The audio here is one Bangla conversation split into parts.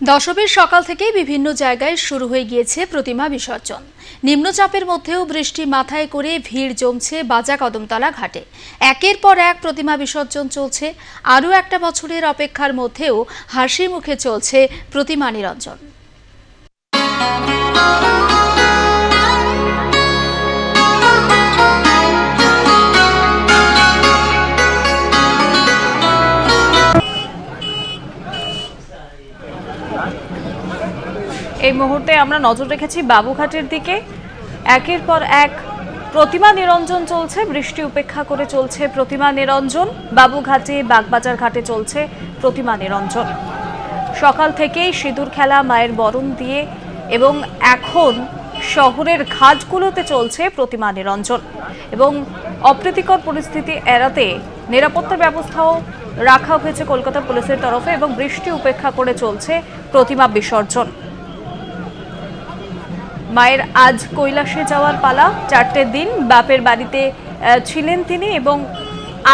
দশমীর সকাল থেকেই বিভিন্ন জায়গায় শুরু হয়ে গিয়েছে প্রতিমা বিসর্জন। নিম্নচাপের মধ্যেও বৃষ্টি মাথায় করে ভিড় জমছে বাজা কদমতলা ঘাটে। একের পর এক প্রতিমা বিসর্জন চলছে। আরও একটা বছরের অপেক্ষার মধ্যেও হাসি মুখে চলছে প্রতিমা নিরঞ্জন। এই মুহূর্তে আমরা নজর রেখেছি বাবুঘাটের দিকে। একের পর এক প্রতিমা নিরঞ্জন চলছে, বৃষ্টি উপেক্ষা করে চলছে প্রতিমা নিরঞ্জন। বাবুঘাটে, বাগবাজার ঘাটে চলছে প্রতিমা নিরঞ্জন। সকাল থেকেই সিঁদুর খেলা, মায়ের বরণ দিয়ে এবং এখন শহরের ঘাটগুলোতে চলছে প্রতিমা নিরঞ্জন এবং অপ্রীতিকর পরিস্থিতি এড়াতে নিরাপত্তা ব্যবস্থাও রাখা হয়েছে কলকাতা পুলিশের তরফে এবং বৃষ্টি উপেক্ষা করে চলছে প্রতিমা বিসর্জন। মায়ের আজ কৈলাসে যাওয়ার পালা। 4টে দিন বাপের বাড়িতে ছিলেন তিনি এবং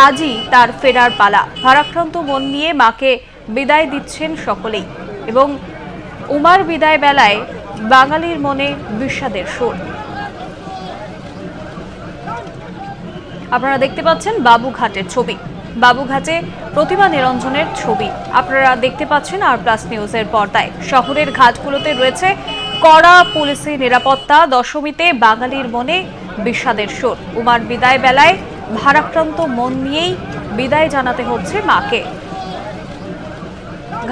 আজই তার ফেরার পালা। ভারাক্রান্ত মন নিয়ে মাকে বিদায় দিচ্ছেন সকলেই এবং উমার বিদায় বেলায় বাঙালির মনে বিষাদের সুর। আপনারা দেখতে পাচ্ছেন বাবুঘাটের ছবি, বাবুঘাটে প্রতিমা নিরঞ্জনের ছবি আপনারা দেখতে পাচ্ছেন আর প্লাস নিউজের পর্দায়। শহরের ঘাটগুলোতে রয়েছে কড়া পুলিশি নিরাপত্তা। দশমীতে বাঙালির মনে বিষাদের সুর। উমার বিদায় বেলায় ভারাক্রান্ত মন নিয়েই বিদায় জানাতে হচ্ছে মাকে।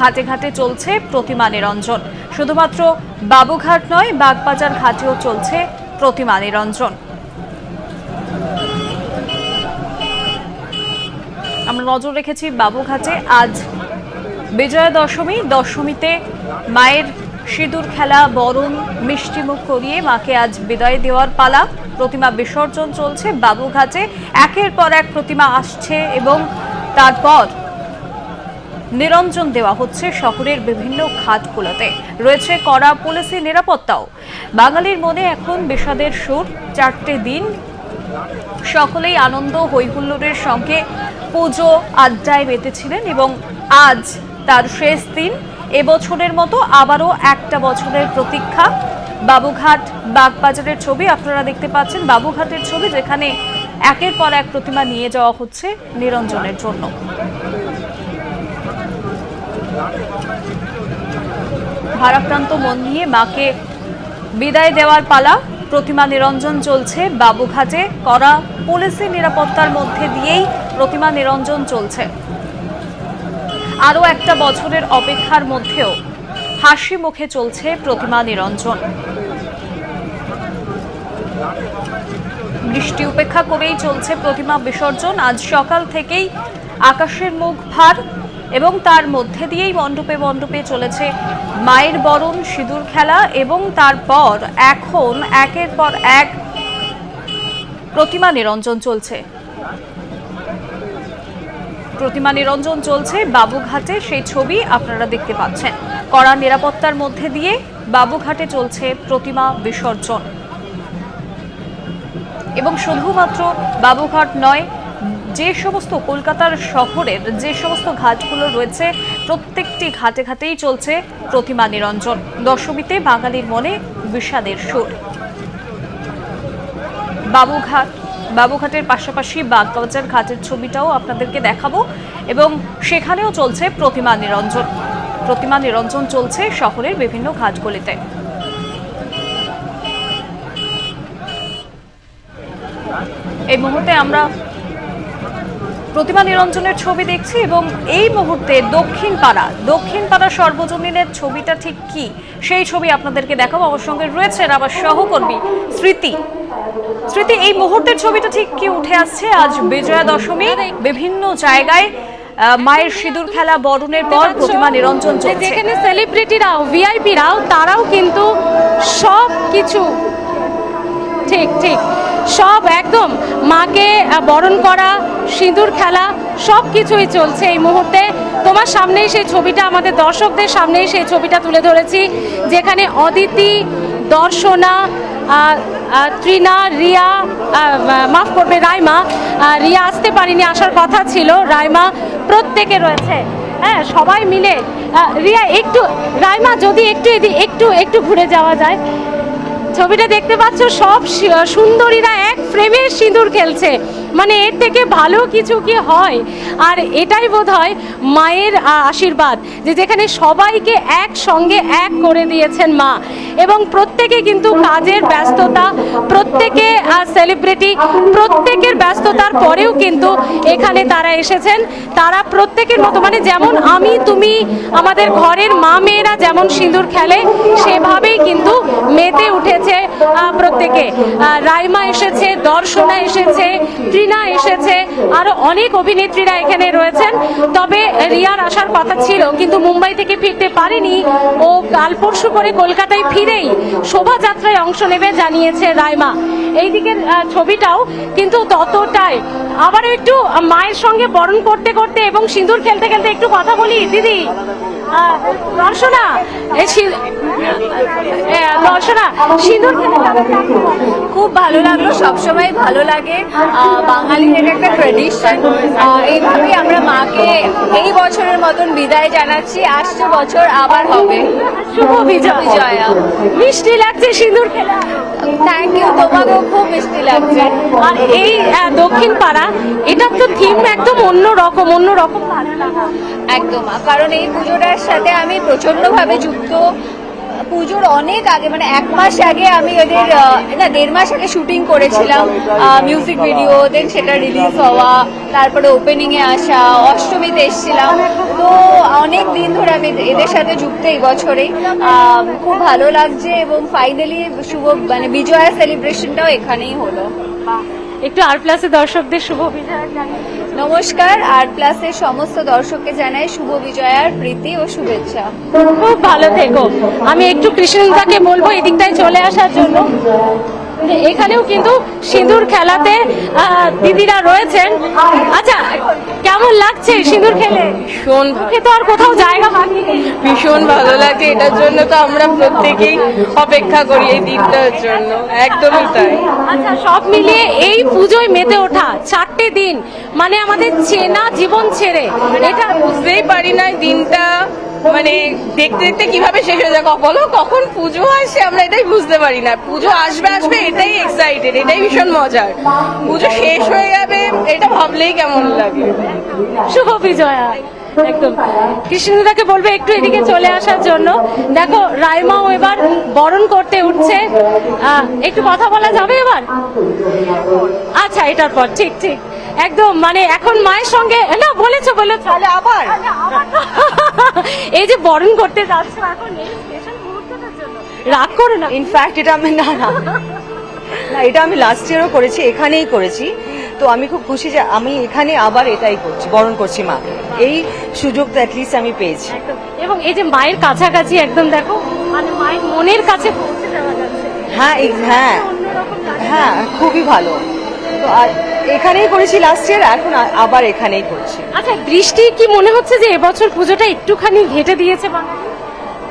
ঘাটে ঘাটে চলছে প্রতিমা নিরঞ্জন। শুধুমাত্র বাবুঘাট নয়, বাগবাজার ঘাটেও চলছে প্রতিমা নিরঞ্জন। আমরা নজর রেখেছি বাবুঘাটে। আজ বিজয়া দশমী। দশমীতে মায়ের সিঁদুর খেলা, বরণ, মিষ্টিমুখ করিয়ে মাকে আজ বিদায় দেওয়ার পালা। প্রতিমা বিসর্জন চলছে বাবুঘাটে। একের পর এক প্রতিমা আসছে এবং তারপর নিরঞ্জন দেওয়া হচ্ছে শহরের বিভিন্ন ঘাটগুলোতে। রয়েছে কড়া পুলিশি নিরাপত্তাও। বাঙালির মনে এখন বিষাদের সুর। 4টে দিন সকলেই আনন্দ হৈহুল্লোড়ের সঙ্গে পুজো আড্ডায় মেতেছিলেন এবং আজ তার শেষ দিন। এবছরের মতো আবারও একটা বছরের প্রতীক্ষা। বাবুঘাট, বাগবাজারের ছবি আপনারা দেখতে পাচ্ছেন। বাবুঘাটের ছবি, যেখানে একের পর এক প্রতিমা নিয়ে যাওয়া হচ্ছে নিরঞ্জনের জন্য। ভারাক্রান্ত মন নিয়ে মাকে বিদায় দেওয়ার পালা। প্রতিমা নিরঞ্জন চলছে বাবুঘাটে। কড়া পুলিশি নিরাপত্তার মধ্যে দিয়েই প্রতিমা নিরঞ্জন চলছে। আরও একটা বছরের অপেক্ষার মধ্যেও হাসি মুখে চলছে প্রতিমা নিরঞ্জন। বৃষ্টি উপেক্ষা করেই চলছে প্রতিমা বিসর্জন। আজ সকাল থেকেই আকাশের মুখ ভার এবং তার মধ্যে দিয়েই মণ্ডপে মণ্ডপে চলেছে মায়ের বরণ, সিঁদুর খেলা এবং তারপর এখন একের পর এক প্রতিমা নিরঞ্জন চলছে। প্রতিমা নিরঞ্জন চলছে বাবুঘাটে, সেই ছবি আপনারা দেখতে পাচ্ছেন। কড়া নিরাপত্তার মধ্যে দিয়ে বাবুঘাটে চলছে প্রতিমা বিসর্জন এবং শুধুমাত্র বাবুঘাট নয়, যে সমস্ত কলকাতার শহরের যে সমস্ত ঘাটগুলো রয়েছে প্রত্যেকটি ঘাটে ঘাটেই চলছে প্রতিমা নিরঞ্জন। দশমীতে বাঙালির মনে বিষাদের সুর। বাবুঘাটের পাশাপাশি বাগবাজার ঘাটের ছবিটাও আপনাদেরকে দেখাবো এবং সেখানেও চলছে প্রতিমা নিরঞ্জন। প্রতিমা নিরঞ্জন চলছে শহরের বিভিন্ন ঘাটগুলিতে। এই মুহূর্তে আমরা প্রতিমা নিরঞ্জনের ছবি দেখছি এবং এই মুহূর্তে দক্ষিণ পাড়া সর্বজনীনের ছবিটা ঠিক কি সেই ছবি আপনাদেরকে দেখাবো। আমার সঙ্গে রয়েছেন আমার সহকর্মী স্মৃতি। এই মুহূর্তের ছবিটা ঠিক কি উঠে আসছে? আজ বিজয়া দশমী, বিভিন্ন জায়গায় মায়ের সিঁদুর খেলা, বরণের পর প্রতিমা নিরঞ্জন চলছে। যেখানে সেলিব্রিটিরাও, ভিআইপিরাও তারাও কিন্তু সব কিছু ঠিক সব একদম মাকে বরণ করা, সিঁদুর খেলা সব কিছুই চলছে এই মুহূর্তে। তোমার সামনেই সেই ছবিটা, আমাদের দর্শকদের সামনেই সেই ছবিটা তুলে ধরেছি, যেখানে অদিতি, দর্শনা, ত্রিনা, রিয়া, মাফ করবে রাইমা, রিয়া আসতে পারিনি, আসার কথা ছিল, রাইমা প্রত্যেকে রয়েছে। হ্যাঁ সবাই মিলে রিয়া একটু রাইমা যদি একটু একটু ঘুরে যাওয়া যায়, ছবিটা দেখতে পাচ্ছ সব সুন্দরীরা এক ফ্রেমে সিঁদুর খেলছে, মানে এর থেকে ভালো কিছু কি হয়। আর এটাই বোধহয় মায়ের আশীর্বাদ যে যেখানে সবাইকে একসঙ্গে এক করে দিয়েছেন মা, এবং প্রত্যেকে কিন্তু কাজের ব্যস্ততা, প্রত্যেকে সেলিব্রিটি, প্রত্যেকের ব্যস্ততার পরেও কিন্তু এখানে তারা এসেছেন। তারা প্রত্যেকের মতো, মানে যেমন আমি তুমি আমাদের ঘরের মা মেয়েরা যেমন সিঁদুর খেলে সেভাবেই কিন্তু মেতে উঠেছে প্রত্যেকে। রাইমা এসেছে, দর্শনা এসেছে, ত্রিনা এসেছে, আরো অনেক অভিনেত্রীরা এখানে রয়েছেন। তবে রিয়ার আসার কথা ছিল কিন্তু মুম্বাই থেকে ফিরতে পারেনি, ও কাল পরশু করে কলকাতায় ফিরেই শোভাযাত্রায় অংশ নেবে জানিয়েছে রাইমা। এই দিকের ছবিটাও কিন্তু ততটাই। আবারও একটু মায়ের সঙ্গে বরণ করতে করতে এবং সিঁদুর খেলতে খেলতে একটু কথা বলি দিদি। দর্শনা সিঁদুর খুব ভালো লাগলো, সবসময় ভালো লাগে, বাঙালির এটা একটা ট্রেডিশন। এইভাবেই আমরা মাকে এই বছরের মতন বিদায় জানাচ্ছি, আসছে বছর আবার হবে। শুভ বিজয়া। মিষ্টি লাগছে সিঁদুর খেলা। থ্যাংক ইউ, তোমাকেও খুব মিষ্টি লাগছে। আর এই দক্ষিণ পাড়া, এটার তো থিম একদম অন্যরকম ভালো লাগা একদম, কারণ এই পুজোটার সাথে আমি প্রচন্ডভাবে যুক্ত। পুজোর অনেক আগে, মানে 1 মাস আগে আমি ওদের না 1.5 মাস আগে শুটিং করেছিলাম মিউজিক ভিডিও, দেন সেটা রিলিজ হওয়া, তারপরে ওপেনিং এ আসা, অষ্টমীতে এসেছিলাম। তো অনেক দিন ধরে আমি এদের সাথে যুক্ত এই বছরেই। খুব ভালো লাগছে এবং ফাইনালি শুভ মানে বিজয়া সেলিব্রেশনটাও এখানেই হলো। একটু আর প্লাসের দর্শকদের শুভ বিজয়া জানাই। নমস্কার, আর প্লাসের সমস্ত দর্শককে জানাই শুভ বিজয়ার প্রীতি ও শুভেচ্ছা। খুব ভালো থেকো। আমি একটু কৃষ্ণদাকে বলবো এদিকটায় চলে আসার জন্য। এখানেও কিন্তু সিঁদুর খেলাতে দিদিরা রয়েছেন। আচ্ছা, কেমন লাগছে সিঁদুর খেলে? ভীষণ মুখে তো আর কোথাও জায়গা বাকি নেই। ভীষণ ভালো লাগে, এটার জন্য তো আমরা প্রত্যেকেই অপেক্ষা করি এই দিনটার জন্য। একদমই তাই। আচ্ছা, সব মিলিয়ে এই পুজোয় মেতে ওঠা 4টে দিন, মানে আমাদের চেনা জীবন ছেড়ে, এটা বুঝতেই পারি না দিনটা, মানে দেখতে দেখতে কিভাবে শেষ হয়ে যায়। বলো কখন পুজো আসে আমরা এটাই বুঝতে পারি না। পুজো আসবে এটাই এক্সাইটেড, এটাই ভীষণ মজার। পুজো শেষ হয়ে যাবে এটা ভাবলেই কেমন লাগে। শুভ বিজয়া। একদম। কৃষ্ণদাকে বলবে একটু এদিকে চলে আসার জন্য। দেখো রাইমাও এবার বরণ করতে উঠছে, একটু কথা বলা যাবে এবার? আচ্ছা, এটার পর ঠিক একদম, মানে এখন মায়ের সঙ্গে না বলেছো তাহলে আবার এই যে বরণ করতে যাচ্ছ এখন এই স্পেশাল মুহূর্তটার জন্য রাগ করো না। ইনফ্যাক্ট এটা আমি না এটা আমি লাস্ট ইয়ারও করেছি, এখানেই করেছি। তো আমি খুব খুশি যে আমি এখানে আবার এটাই করছি, বরণ করছি মাকে। এই সুযোগটা অ্যাটলিস্ট আমি পেয়েছি। এবং এই যে মায়ের কাছাকাছি একদম দেখো, মানে মায়ের মনের কাছে পৌঁছে যাওয়া যাচ্ছে। হ্যাঁ, খুবই ভালো। তো আর এখানেই করেছি লাস্ট ইয়ার, এখন আবার এখানেই করছি। আচ্ছা, বৃষ্টি কি মনে হচ্ছে যে এবছর পুজোটা একটুখানি ঘেটে দিয়েছে বাঙালি?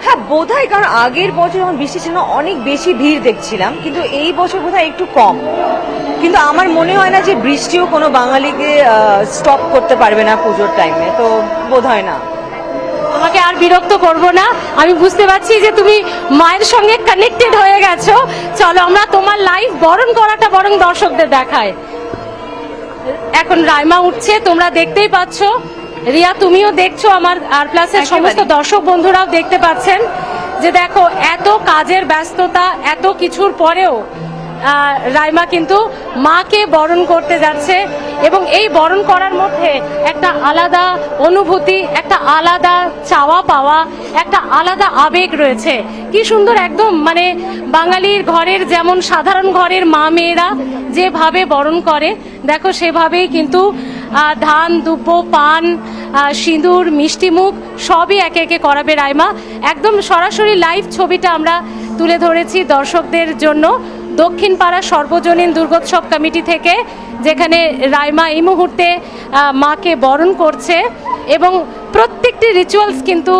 হ্যাঁ বোধহয়, কারণ আগের বছর যখন বৃষ্টি ছিল অনেক বেশি ভিড় দেখছিলাম, কিন্তু এই বছর বোধহয় একটু কম। কিন্তু আমার মনে হয় না যে বৃষ্টিও কোনো বাঙালিকে স্টপ করতে পারবে না পুজোর টাইমে, তো বোধহয় না। তোমাকে আর বিরক্ত করব না, আমি বুঝতে পারছি যে তুমি মায়ের সঙ্গে কানেক্টেড হয়ে গেছো। চলো আমরা তোমার লাইভ বরণ করাটা বরং দর্শকদের দেখায়। এখন রাইমা উঠছে, তোমরা দেখতেই পাচ্ছ। রিয়া তুমিও দেখছো, আমার আর প্লাসের সমস্ত দর্শক বন্ধুরাও দেখতে পাচ্ছেন যে দেখো এত কাজের ব্যস্ততা, এত কিছুর পরেও রাইমা কিন্তু মাকে বরণ করতে যাচ্ছে। এবং এই বরণ করার মধ্যে একটা আলাদা অনুভূতি, একটা আলাদা চাওয়া পাওয়া, একটা আলাদা আবেগ রয়েছে। কি সুন্দর, একদম মানে বাঙালির ঘরের যেমন সাধারণ ঘরের মা মেয়েরা যেভাবে বরণ করে দেখো সেভাবেই কিন্তু ধান, দুব্য, পান, সিঁদুর, মিষ্টি মুখ সবই একে একে করাবে রাইমা। একদম সরাসরি লাইভ ছবিটা আমরা তুলে ধরেছি দর্শকদের জন্য দক্ষিণ পাড়া সর্বজনীন দুর্গোৎসব কমিটি থেকে, যেখানে রাইমা এই মুহূর্তে মাকে বরণ করছে। এবং প্রত্যেকটি রিচুয়ালস কিন্তু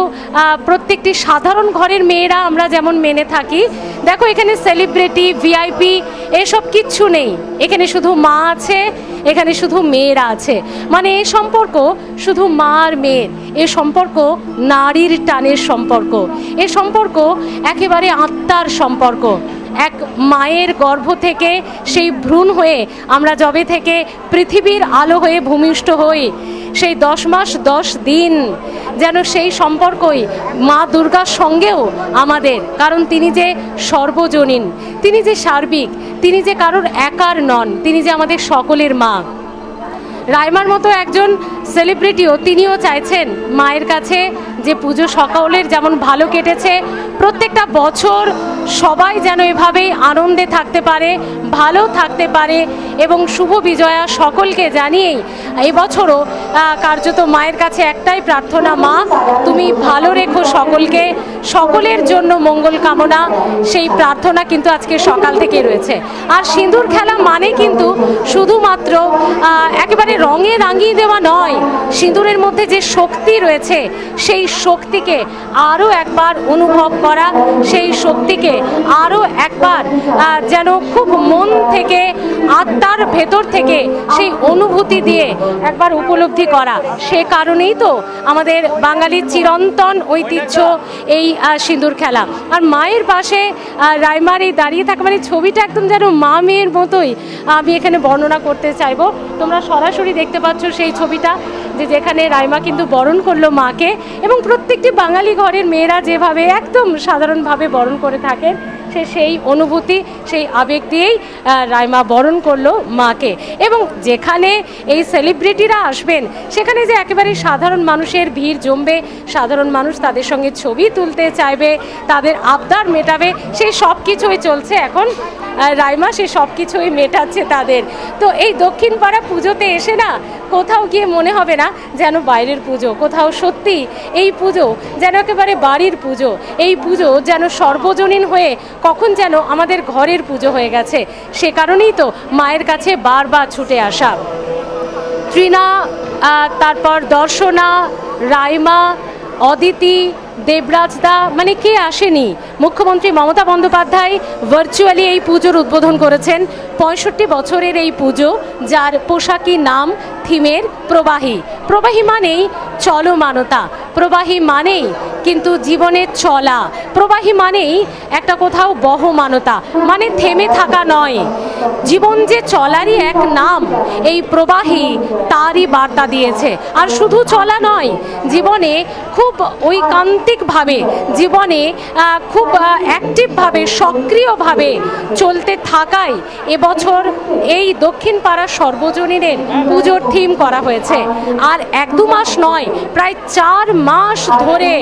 প্রত্যেকটি সাধারণ ঘরের মেয়েরা আমরা যেমন মেনে থাকি, দেখো এখানে সেলিব্রিটি ভিআইপি এসব কিচ্ছু নেই, এখানে শুধু মা আছে, এখানে শুধু মেয়েরা আছে। মানে এই সম্পর্ক শুধু মা আর মেয়ের, এ সম্পর্ক নারীর টানের সম্পর্ক, এ সম্পর্ক একেবারে আত্মার সম্পর্ক। এক মায়ের গর্ভ থেকে সেই ভ্রূণ হয়ে আমরা যবে থেকে পৃথিবীর আলো হয়ে ভূমিষ্ঠ হই, সেই 10 মাস 10 দিন যেন সেই সম্পর্কই মা দুর্গার সঙ্গেও আমাদের, কারণ তিনি যে সর্বজনীন, তিনি যে সার্বিক, তিনি যে কারোর একার নন, তিনি যে আমাদের সকলের মা। রাইমার মতো একজন সেলিব্রিটিও তিনিও চাইছেন মায়ের কাছে যে পুজো সকলের যেমন ভালো কেটেছে, প্রত্যেকটা বছর সবাই যেন এভাবেই আনন্দে থাকতে পারে, ভালো থাকতে পারে। এবং শুভ বিজয়া সকলকে জানিয়েই এই বছরও কার্যত মায়ের কাছে একটাই প্রার্থনা, মা তুমি ভালো রেখো সকলকে, সকলের জন্য মঙ্গল কামনা, সেই প্রার্থনা কিন্তু আজকে সকাল থেকে রয়েছে। আর সিঁদুর খেলা মানে কিন্তু শুধুমাত্র একেবারে রঙে রাঙিয়ে দেওয়া নয়, সিঁদুরের মধ্যে যে শক্তি রয়েছে সেই শক্তিকে আরও একবার অনুভব করা, সেই শক্তিকে আরও একবার যেন খুব মন থেকে আত্মার ভেতর থেকে সেই অনুভূতি দিয়ে একবার উপলব্ধি করা। সে কারণেই তো আমাদের বাঙালির চিরন্তন ঐতিহ্য এই সিঁদুর খেলা। আর মায়ের পাশে রাইমার এই দাঁড়িয়ে থাকা মানে ছবিটা একদম যেন মা মেয়ের মতোই আমি এখানে বর্ণনা করতে চাইবো। তোমরা সরাসরি দেখতে পাচ্ছ সেই ছবিটা, যেখানে রাইমা কিন্তু বরণ করলো মাকে, এবং প্রত্যেকটি বাঙালি ঘরের মেয়েরা যেভাবে একদম সাধারণভাবে বরণ করে থাকেন, সেই অনুভূতি সেই আবেগ দিয়েই রাইমা বরণ করলো মাকে। এবং যেখানে এই সেলিব্রিটিরা আসবেন সেখানে যে একেবারে সাধারণ মানুষের ভিড় জমবে, সাধারণ মানুষ তাদের সঙ্গে ছবি তুলতে চাইবে, তাদের আবদার মেটাবে, সেই সব কিছুই চলছে এখন। রাইমা সে সব কিছুই মেটাচ্ছে তাদের। তো এই দক্ষিণ পাড়া পুজোতে এসে না কোথাও গিয়ে মনে হবে না যেন বাইরের পুজো, কোথাও সত্যি এই পুজো যেন একেবারে বাড়ির পুজো, এই পুজো যেন সর্বজনীন হয়ে কখন যেন আমাদের ঘরের পুজো হয়ে গেছে। সে কারণেই তো মায়ের কাছে বারবার ছুটে আসা। তৃণা, তারপর দর্শনা, রাইমা, অদিতি, দেবরাজদা, মানে কে আসেনি। মুখ্যমন্ত্রী মমতা বন্দ্যোপাধ্যায় ভার্চুয়ালি এই পুজোর উদ্বোধন করেছেন। 65 বছরের এই পুজো, যার পোশাকি নাম থিমের প্রবাহী। প্রবাহী মানেই চলমানতা, প্রবাহী মানেই কিন্তু জীবনের চলা, প্রবাহী মানেই একটা কোথাও বহমানতা, মানে থেমে থাকা নয়। জীবন যে চলারই এক নাম, এই প্রবাহী তারই বার্তা দিয়েছে। আর শুধু চলা নয়, জীবনে খুব ঐকান্তিকভাবে, জীবনে খুব অ্যাক্টিভভাবে, সক্রিয়ভাবে চলতে থাকাই এবছর এই দক্ষিণ পাড়া সর্বজনীনের পুজোর থিম করা হয়েছে। আর 1-2 মাস নয়, প্রায় 4 মাস ধরে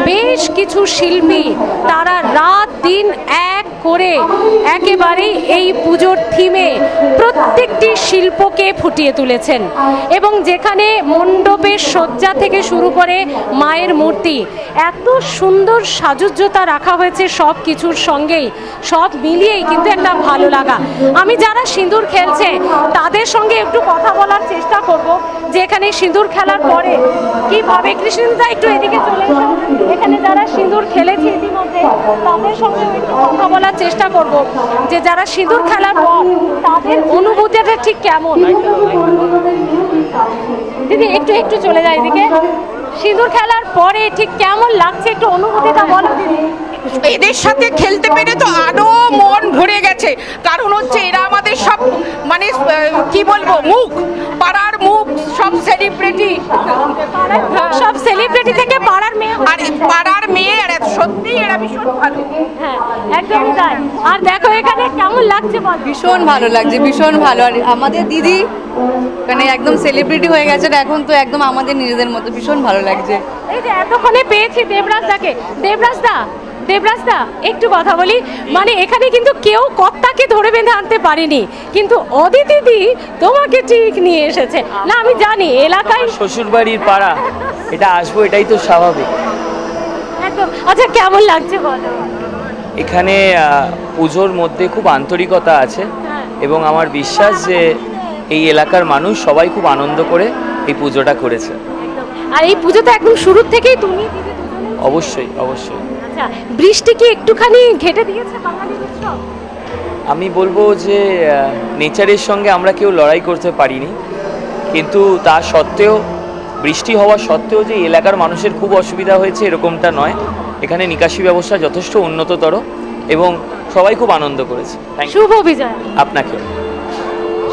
বেশ কিছু শিল্পী তারা রাত দিন এক করে একেবারেই এই পুজোর থিমে প্রত্যেকটি শিল্পকে ফুটিয়ে তুলেছেন। এবং যেখানে মণ্ডপের সজ্জা থেকে শুরু করে মায়ের মূর্তি, এত সুন্দর সাজুজ্যতা রাখা হয়েছে সব কিছুর সঙ্গেই, সব মিলিয়েই কিন্তু একটা ভালো লাগা। আমি যারা সিঁদুর খেলছে তাদের সঙ্গে একটু কথা বলার চেষ্টা করব, যে এখানে সিঁদুর খেলার পরে কীভাবে, কৃষ্ণদা একটু এদিকে চলে এসো, এখানে যারা সিঁদুর খেলেছে ইতিমধ্যে তাদের সঙ্গে একটু কথা বলার চেষ্টা করব, যে যারা সিঁদুর খেলার পর তাদের অনুভূতিটা ঠিক কেমন। দিদি একটু চলে যায় এদিকে, সিঁদুর খেলার পরে ঠিক কেমন লাগছে একটু অনুভূতিটা বলো দিদি। এদের সাথে খেলতে পেরে তো আরো মন ভরে গেছে, কারণ হচ্ছে এরা আমাদের সব মানে কি বলবো মুখ, পাড়ার মুখ, সব সেলিব্রিটি, সব সেলিব্রিটি থেকে পাড়ার মেয়ে, আর পাড়ার মেয়ে, আর সত্যি এরা ভীষণ ভালো। হ্যাঁ একদমই তাই। আর দেখো এখানে কেমন লাগছে বল। ভীষণ ভালো লাগছে, ভীষণ ভালো। আর আমাদের দিদি মানে একদম সেলিব্রিটি হয়ে গেছে, এখন তো একদম আমাদের নিজেদের মতো, ভীষণ ভালো লাগছে। এই যে এতক্ষণে পেয়েছি দেবরাজদাকে। দেবরাজদা একটু কথা বলি, মানে এখানে কিন্তু কেউ কর্তাকে ধরে বেঁধে আনতে পারেনি, কিন্তু অদিতি দি তোমাকে ঠিক নিয়ে এসেছে। না আমি জানি এলাকায় শ্বশুরবাড়ির পাড়া, এটা আসবো, এটাই তো স্বাভাবিক। একদম। আচ্ছা কেমন লাগছে বলো। এখানে পুজোর মধ্যে খুব আন্তরিকতা আছে, এবং আমার বিশ্বাস যে এই এলাকার মানুষ সবাই খুব আনন্দ করে এই পুজোটা করেছে। আর এই পুজো তো একদম শুরুর থেকেই তুমি অবশ্যই অবশ্যই। আচ্ছা, বৃষ্টি কি একটুখানি ঘেটে দিয়েছে বাঙালির উৎসব? আমি বলবো যে নেচারের সঙ্গে আমরা কেউ লড়াই করতে পারিনি, কিন্তু তা সত্ত্বেও বৃষ্টি হওয়া সত্ত্বেও যে এলাকার মানুষের খুব অসুবিধা হয়েছে এরকমটা নয়। এখানে নিকাশি ব্যবস্থা যথেষ্ট উন্নততর এবং সবাই খুব আনন্দ করেছে। শুভ বিজয় আপনাকে।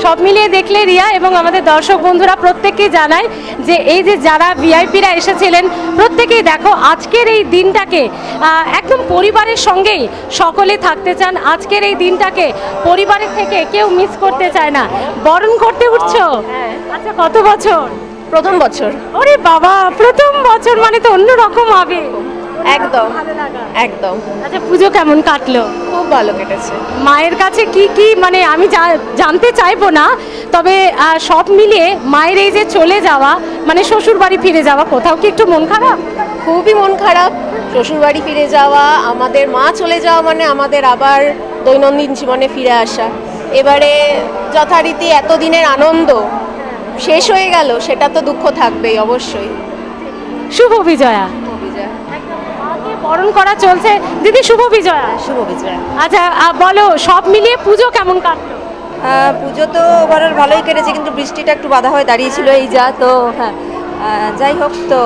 সব মিলিয়ে দেখলে রিয়া এবং আমাদের দর্শক বন্ধুরা প্রত্যেককেই জানায় যে এই যে যারা ভিআইপিরা এসেছিলেন প্রত্যেকেই দেখো আজকের এই দিনটাকে একদম পরিবারের সঙ্গেই সকলে থাকতে চান। আজকের এই দিনটাকে পরিবারের থেকে কেউ মিস করতে চায় না। বরণ করতে উঠছো? আচ্ছা, কত বছর? প্রথম বছর। ওরে বাবা, প্রথম বছর মানে তো অন্যরকম হবে। একদম একদম। আচ্ছা, পুজো কেমন কাটলো? খুব ভালো কেটেছে। মায়ের কাছে কি কি মানে আমি জানতে চাইবো না, তবে সব মিলিয়ে মায়ের এই যে চলে যাওয়া মানে শ্বশুর বাড়ি ফিরে যাওয়া, কোথাও কি একটু মন খারাপ? খুবই মন খারাপ। শ্বশুর বাড়ি ফিরে যাওয়া, আমাদের মা চলে যাওয়া মানে আমাদের আবার দৈনন্দিন জীবনে ফিরে আসা। এবারে যথারীতি এতদিনের আনন্দ শেষ হয়ে গেল, সেটা তো দুঃখ থাকবেই অবশ্যই। শুভ বিজয়া। বরণ করা চলছে দিদি, শুভ বিজয়া। শুভ বিজয়া। আচ্ছা, বলো সব মিলিয়ে পুজো কেমন কাটলো? পুজো তো ওভারঅল ভালোই কেটেছে, কিন্তু বৃষ্টিটা একটু বাধা হয়ে দাঁড়িয়েছিল এই যা। তো হ্যাঁ, যাই হোক, তো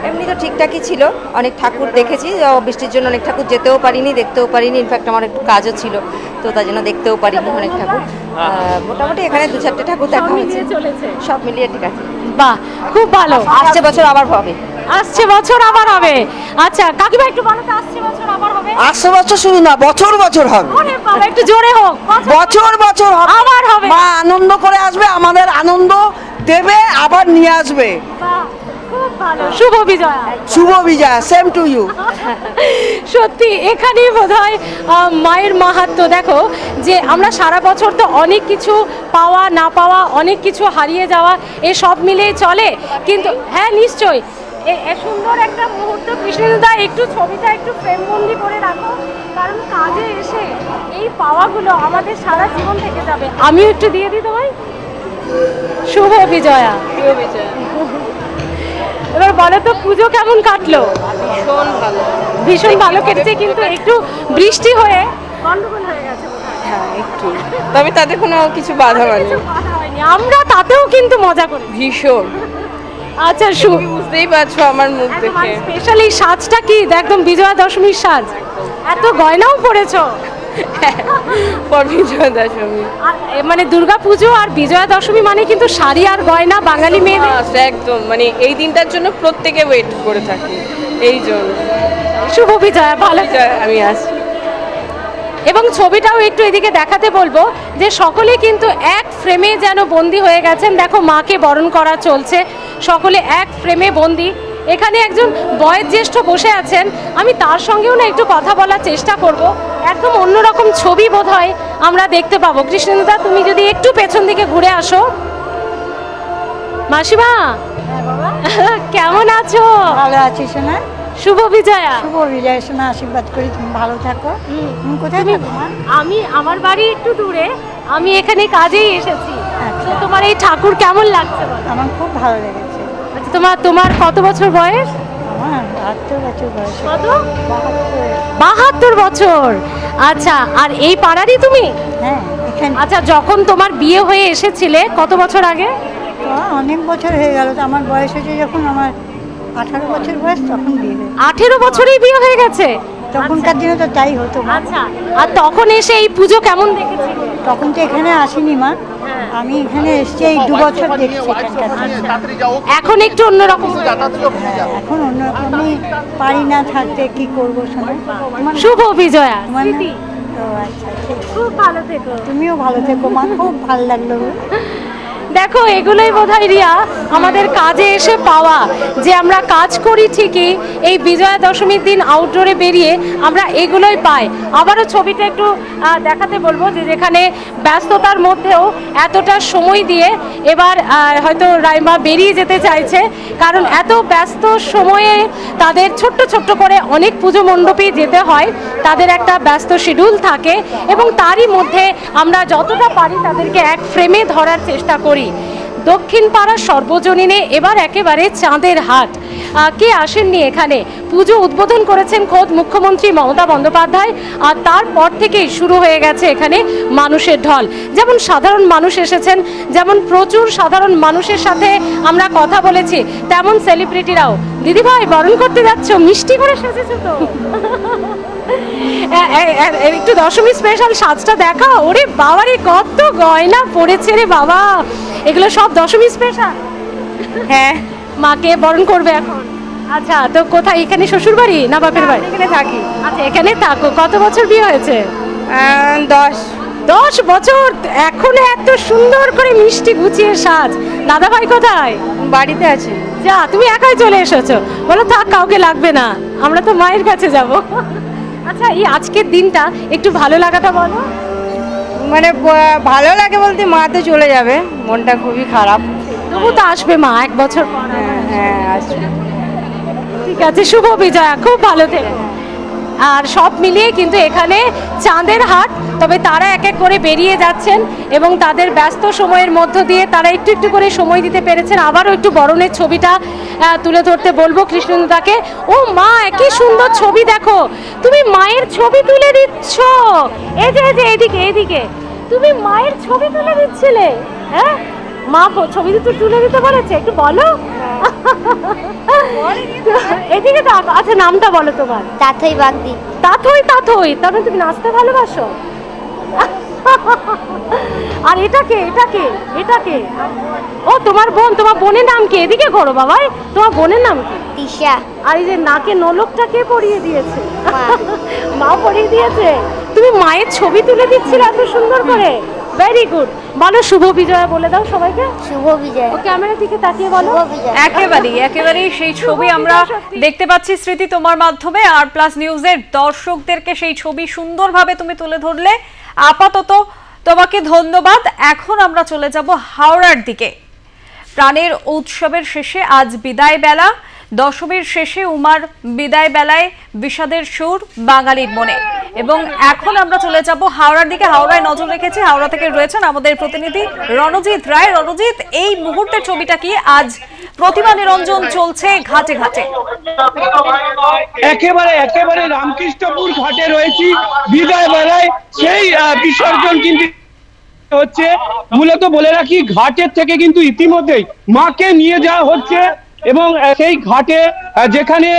এমনি তো ঠিকঠাকই ছিল। অনেক ঠাকুর দেখেছি, বৃষ্টির জন্য অনেক ঠাকুর যেতেও পারিনি, দেখতেও পারিনি। ইনফ্যাক্ট আমার একটু কাজও ছিল, তো তার জন্য দেখতেও পারিনি অনেক ঠাকুর। মোটামুটি এখানে 2-4টে ঠাকুর দেখা হয়েছে, সব মিলিয়ে ঠিক আছে। বাহ, খুব ভালো। আসছে বছর আবার হবে। আসছে বছর আবার হবে। আচ্ছা কাকিমা একটু বলো তো, আসছে বছর আবার হবে? আসছে বছর শুধু না, বছর বছর হবে। ওরে বাবা, একটু জোরে হোক। বছর বছর হবে, আবার হবে। মা আনন্দ করে আসবে, আমাদের আনন্দ দেবে, আবার নিয়ে আসবে। খুব ভালো। শুভ বিজয়া। শুভ বিজয়া। Same to you. সত্যি এখানেই বোধহয় মায়ের মাহাত্ম্য। দেখো যে আমরা সারা বছর তো অনেক কিছু পাওয়া না পাওয়া, অনেক কিছু হারিয়ে যাওয়া, এ সব মিলেই চলে। কিন্তু হ্যাঁ নিশ্চয়ই সুন্দর একটা মুহূর্ত। কৃষ্ণদা একটু ছবিটা একটু ফ্রেমবন্দি করে রাখো, কারণ কাজে এসে এই পাওয়াগুলো আমাদের সারা জীবন থেকে যাবে। আমিও একটু দিয়ে দিই তোমায়। শুভ বিজয়া। শুভ বিজয়া। এবার বলো তো পুজো কেমন কাটলো? ভীষণ ভালো। ভীষণ ভালো কেটেছে, কিন্তু একটু বৃষ্টি হয়ে গন্ডগোল হয়ে গেছে। হ্যাঁ একটু, তবে তাতে কোনো কিছু বাধা হয়নি। আমরা তাতেও কিন্তু মজা করি ভীষণ। আচ্ছা, বুঝতেই পারছো আমার মুখ দেখে। স্পেশালি সাজটা কি একদম বিজয়া দশমীর সাজ? এত গয়নাও পরেছো? বিজয়া দশমী মানে দুর্গা পুজো আর বিজয়া দশমী মানে কিন্তু শাড়ি আর গয়না বাঙালি মেয়েদের একদম, মানে এই দিনটার জন্য প্রত্যেকে ওয়েট করে থাকি, এই জন্য। শুভ বিজয়া। ভালো, আমি আসছি। এবং ছবিটাও একটু এদিকে দেখাতে বলবো যে সকলে কিন্তু এক ফ্রেমে যেন বন্দি হয়ে গেছেন। দেখো মাকে বরণ করা চলছে, সকলে এক ফ্রেমে বন্দি। এখানে একজন বয়োজ্যেষ্ঠ বসে আছেন, আমি তার সঙ্গেও না একটু কথা বলার চেষ্টা করব। একদম অন্যরকম ছবি বোধহয় আমরা দেখতে পাবো। কৃষ্ণদা তুমি যদি একটু পেছন দিকে ঘুরে আসো। মাসিমা কেমন আছো? ভালো আছি সোনা। শুভ বিজয়া। শুভ বিজয়া সোনা, আশীর্বাদ করি তুমি ভালো থাকো। তুমি কোথায় থাকো? আমি আমার বাড়ি একটু দূরে, আমি এখানে কাজেই এসেছি। তো তোমার এই ঠাকুর কেমন লাগছে? আমার খুব ভালো লেগেছে। আচ্ছা, তোমার কত বছর বয়স? আমার 72 বছর বয়স। কত? 72 বছর। আচ্ছা, আর এই পাড়ারই তুমি? হ্যাঁ এখানে। আচ্ছা, যখন তোমার বিয়ে হয়ে এসেছিলে কত বছর আগে? অনেক বছর হয়ে গেল। তো আমার বয়স হয়েছে যখন আমার 18 বছর বয়স, তখন বিয়ে হয়েছে। 18 বছরেই বিয়ে হয়ে গেছে? তখনকার দিনে তো তাই হতো। আচ্ছা, আর তখন এসে এই পুজো কেমন দেখেছি? তখন তো এখানে আসিনি মা, আমি এখানে এসেছি এই 2 বছর দেখছি এখানকার। এখন একটু অন্যরকম, এখন অন্যরকমই পারি না থাকতে, কি করবো শোনো। শুভ বিজয়া। আচ্ছা, খুব ভালো থেকো। তুমিও ভালো থেকো মা, খুব ভালো লাগলো। দেখো এগুলোই বোধহয় রিয়া আমাদের কাজে এসে পাওয়া, যে আমরা কাজ করি ঠিকই, এই বিজয়া দশমীর দিন আউটডোরে বেরিয়ে আমরা এগুলোই পাই। আবারও ছবিটা একটু দেখাতে বলবো, যে যেখানে ব্যস্ততার মধ্যেও এতটা সময় দিয়ে এবার হয়তো রাইমা বেরিয়ে যেতে চাইছে, কারণ এত ব্যস্ত সময়ে তাদের ছোট্ট ছোট্ট করে অনেক পুজো মণ্ডপে যেতে হয়, তাদের একটা ব্যস্ত শিডিউল থাকে, এবং তারই মধ্যে আমরা যতটা পারি তাদেরকে এক ফ্রেমে ধরার চেষ্টা করি। দক্ষিণ পাড়া সর্বজনীনে এবার একেবারে চাঁদের হাট। কে আসেননি এখানে? পুজো উদ্বোধন করেছেন খোদ মুখ্যমন্ত্রী মমতা বন্দ্যোপাধ্যায়, আর তারপর থেকেই শুরু হয়ে গেছে এখানে মানুষের ঢল। যেমন সাধারণ মানুষ এসেছেন, যেমন প্রচুর সাধারণ মানুষের সাথে আমরা কথা বলেছি, তেমন সেলিব্রিটিরাও। দিদিভাই, বরণ করতে যাচ্ছ, মিষ্টি করে সেজেছো তো। একটু দশমী স্পেশাল সাজটা দেখা। ওরে বাবারে, কত গয়না পড়েছে রে বাবা, এগুলো সব দশমী স্পেশাল। হ্যাঁ, মাকে বরণ করবে এখন। আচ্ছা, তো কোথায়? এখানে শ্বশুর বাড়ি না বাপের বাড়ি? এখানে থাকি। আচ্ছা, এখানে থাকো। কত বছর বিয়ে হয়েছে? 10 বছর। এখন এত সুন্দর করে মিষ্টি গুছিয়ে সাজ। দাদা ভাই কোথায়? বাড়িতে আছে। যা, তুমি একাই চলে এসেছো? বলো থাক, কাউকে লাগবে না, আমরা তো মায়ের কাছে যাব। আচ্ছা, এই আজকের দিনটা একটু ভালো লাগাটা বলো। মানে ভালো লাগে বলতে মা তো চলে যাবে, মনটা খুবই খারাপ। তবু তো আসবে মা 1 বছর পর। হ্যাঁ, আসবে। ঠিক আছে, শুভ বিজয়া, খুব ভালো থেকো। আর সব মিলিয়ে কিন্তু এখানে চাঁদের হাট। তবে তারা এক এক করে বেরিয়ে যাচ্ছেন এবং তাদের ব্যস্ত সময়ের মধ্য দিয়ে তারা একটু একটু করে সময় দিতে পেরেছেন। আবারও একটু বরণের ছবিটা তুলে ধরতে বলবো কৃষ্ণদাকে। ও মা, কি সুন্দর ছবি দেখো, তুমি মায়ের ছবি তুলে দিচ্ছ। এই যে এদিকে এদিকে তুমি মায়ের ছবি তুলে দিচ্ছিলে। হ্যাঁ, মা ছবি তুলে দিতে বলেছে, একটু বলো। এদিকে তাকাও। আচ্ছা, নামটা বলো তোমার? তাথই বাগদি। তাথই। তাহলে তুমি নাচতে ভালোবাসো? আর এটাকে ও তোমার বোন। তোমার বোনের নাম কি? এদিকে করো বাবাই, তোমার বোনের নাম কি? তিশা। আর এই যে নাকে নলকটা কে পরিয়ে দিয়েছে? মা পরিয়ে দিয়েছে। তুমি মায়ের ছবি তুলে দিচ্ছিলে এত সুন্দর করে। Very good. বলো শুভ বিজয়া বলে দাও সবাইকে। শুভ বিজয়া। ও ক্যামেরার দিকে তাকিয়ে বলো। একেবারেই সেই ছবি আমরা দেখতে পাচ্ছি স্মৃতি তোমার মাধ্যমে। আর প্লাস নিউজের দর্শকদেরকে সেই ছবি সুন্দরভাবে তুমি তুলে ধরলে। আপাতত তোমাকে ধন্যবাদ। এখন আমরা চলে যাব হাওড়ার দিকে। প্রাণের উৎসবের শেষে আজ বিদায় বেলা। দশমীর শেষে উমার বিদায় বেলায় বিষাদের সুর বাঙালির মনে। এবং এখন আমরা চলে যাব হাওড়ার দিকে। হাওড়ায় নজর রেখেছি। হাওড়া থেকে রয়েছেন আমাদের প্রতিনিধি রণজিৎ রায়। রণজিৎ, এই মুহূর্তের ছবিটা কি? আজ প্রতিমা নিরঞ্জন চলছে ঘাটে ঘাটে। একেবারে রামকৃষ্ণপুর ঘাটে রয়েছি। বিদায় বেলায় সেই বিসর্জন কিন্তু হচ্ছে। মূলত বলে রাখি, ঘাটের থেকে কিন্তু ইতিমধ্যেই মাকে নিয়ে যাওয়া হচ্ছে এবং সেই ঘাটে যেখানে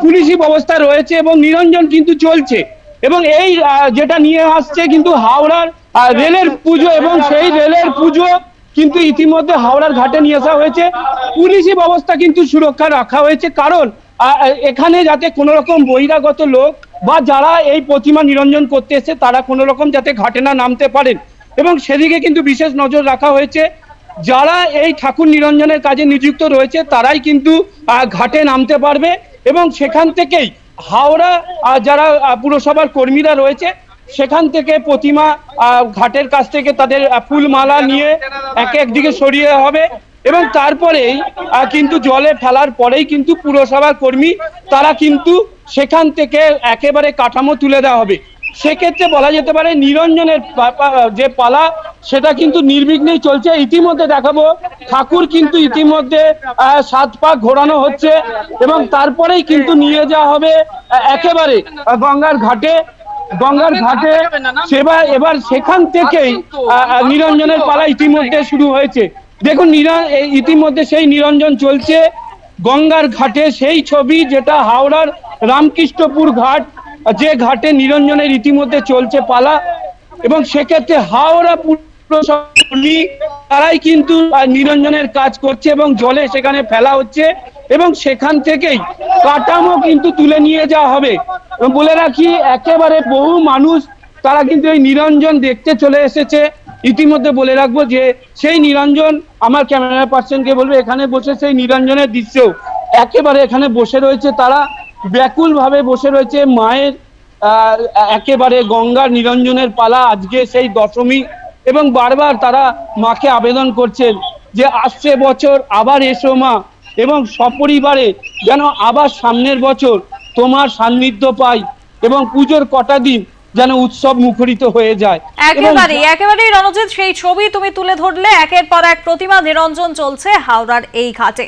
পুলিশি ব্যবস্থা রয়েছে এবং নিরঞ্জন কিন্তু চলছে। এবং এই যেটা নিয়ে আসছে কিন্তু হাওড়ার রেলের পুজো, এবং সেই রেলের পুজো কিন্তু ইতিমধ্যে হাওড়ার ঘাটে নিয়ে আসা হয়েছে। পুলিশি ব্যবস্থা কিন্তু সুরক্ষা রাখা হয়েছে, কারণ এখানে যাতে কোনো রকম বহিরাগত লোক বা যারা এই প্রতিমা নিরঞ্জন করতে এসে তারা কোনো রকম যাতে ঘাটে না নামতে পারেন, এবং সেদিকে কিন্তু বিশেষ নজর রাখা হয়েছে। যারা এই ঠাকুর নিরঞ্জনের কাজে নিযুক্ত রয়েছে তারাই কিন্তু ঘাটে নামতে পারবে, এবং সেখান থেকেই হাওড়া যারা পুরসভার কর্মীরা রয়েছে সেখান থেকে প্রতিমা ঘাটের কাছ থেকে তাদের ফুলমালা নিয়ে একদিকে সরিয়ে হবে, এবং তারপরেই কিন্তু জলে ফেলার পরেই কিন্তু পুরসভার কর্মী তারা কিন্তু সেখান থেকে একেবারে কাঠামো তুলে দেওয়া হবে। সেক্ষেত্রে বলা যেতে পারে নিরঞ্জনের যে পালা সেটা কিন্তু নির্বিঘ্নেই চলছে। ইতিমধ্যে দেখাবো ঠাকুর কিন্তু ইতিমধ্যে 7 পাক ঘোরানো হচ্ছে, এবং তারপরেই কিন্তু নিয়ে যাওয়া হবে একেবারে গঙ্গার ঘাটে। এবার সেখান থেকেই নিরঞ্জনের পালা ইতিমধ্যে শুরু হয়েছে। দেখুন, ইতিমধ্যে সেই নিরঞ্জন চলছে গঙ্গার ঘাটে। সেই ছবি যেটা হাওড়ার রামকৃষ্ণপুর ঘাট, যে ঘাটে নিরঞ্জনের ইতিমধ্যে চলছে পালা, এবং সেক্ষেত্রে হাওড়া পুরসভা তারাই কিন্তু নিরঞ্জনের কাজ করছে এবং জলে সেখানে ফেলা হচ্ছে, এবং সেখান থেকেই কাঠামো কিন্তু তুলে নিয়ে যাওয়া হবে। বলে রাখি, একেবারে বহু মানুষ তারা কিন্তু এই নিরঞ্জন দেখতে চলে এসেছে। ইতিমধ্যে বলে রাখবো যে সেই নিরঞ্জন, আমার ক্যামেরা পার্সনকে বলবো এখানে বসে সেই নিরঞ্জনের দৃশ্য একেবারে এখানে বসে রয়েছে, তারা ব্যাকুল ভাবে বসে রয়েছে। মায়ের একেবারে গঙ্গার নিরঞ্জনের পালা আজকে সেই দশমী, এবং বারবার তারা মাকে আবেদন করছেন যে আসছে বছর আবার এসো মা, এবং সপরিবারে যেন আবার সামনের বছর তোমার সান্নিধ্য পাই, এবং পুজোর কটা দিন যেন উৎসব মুখরিত হয়ে যায়। একেবারেই রণজিৎ, সেই ছবি তুমি তুলে ধরলে। একের পর এক প্রতিমা নিরঞ্জন চলছে হাওড়ার এই ঘাটে।